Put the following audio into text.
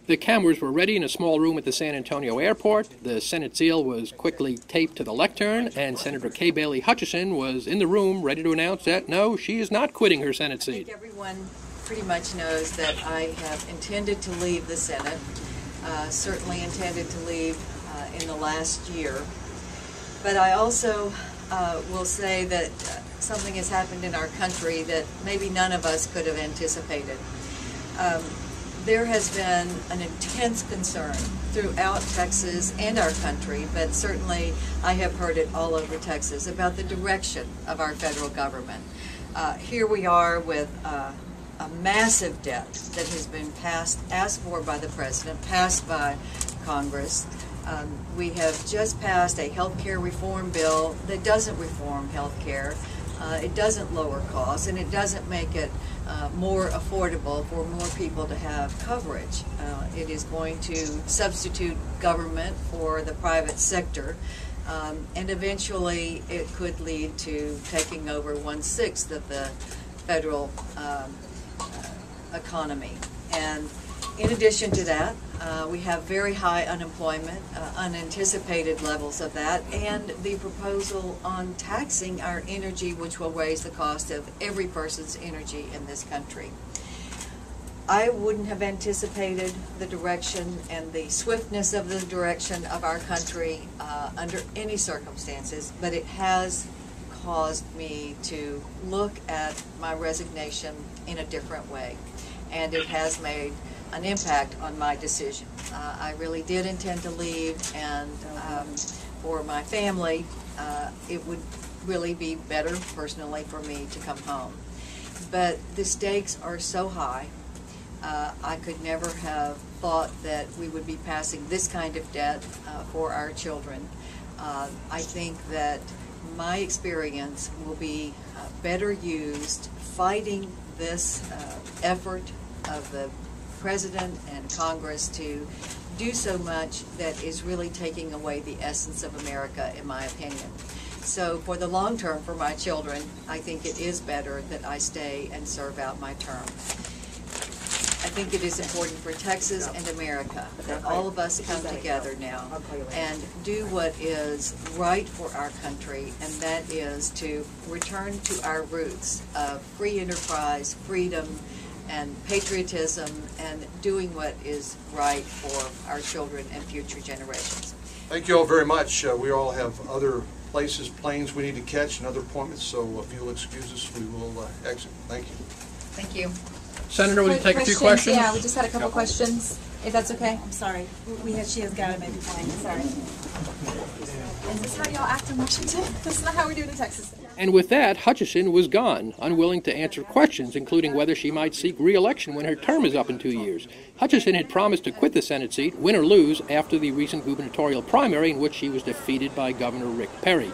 The cameras were ready in a small room at the San Antonio airport. The Senate seal was quickly taped to the lectern, and Senator Bailey Hutchison was in the room ready to announce that, no, she is not quitting her Senate seat. I think everyone pretty much knows that I have intended to leave the Senate, certainly intended to leave in the last year. But I also will say that something has happened in our country that maybe none of us could have anticipated. There has been an intense concern throughout Texas and our country, but certainly I have heard it all over Texas, about the direction of our federal government. Here we are with a massive debt that has been passed, asked for by the President, passed by Congress. We have just passed a health care reform bill that doesn't reform health care. It doesn't lower costs, and it doesn't make it more affordable for more people to have coverage. It is going to substitute government for the private sector, and eventually it could lead to taking over 1/6 of the federal economy. And in addition to that, we have very high unemployment, unanticipated levels of that, and the proposal on taxing our energy, which will raise the cost of every person's energy in this country. I wouldn't have anticipated the direction and the swiftness of the direction of our country under any circumstances, but it has caused me to look at my resignation in a different way, and it has made an impact on my decision. I really did intend to leave, and for my family, it would really be better personally for me to come home. But the stakes are so high. I could never have thought that we would be passing this kind of debt for our children. I think that my experience will be better used fighting this effort of the President and Congress to do so much that is really taking away the essence of America, in my opinion. So for the long term, for my children, I think it is better that I stay and serve out my term. I think it is important for Texas and America that all of us come together now and do what is right for our country, and that is to return to our roots of free enterprise, freedom, and patriotism, and doing what is right for our children and future generations. Thank you all very much. We all have other places, planes we need to catch, and other appointments, so if you'll excuse us, we will exit. Thank you. Thank you. Senator, will you take a few questions? Yeah, we just had a couple questions, if that's okay. I'm sorry. She has got it maybe fine. Sorry. Is this how y'all act in Washington? This is not how we do it in Texas. And with that, Hutchison was gone, unwilling to answer questions, including whether she might seek re-election when her term is up in 2 years. Hutchison had promised to quit the Senate seat, win or lose, after the recent gubernatorial primary in which she was defeated by Governor Rick Perry.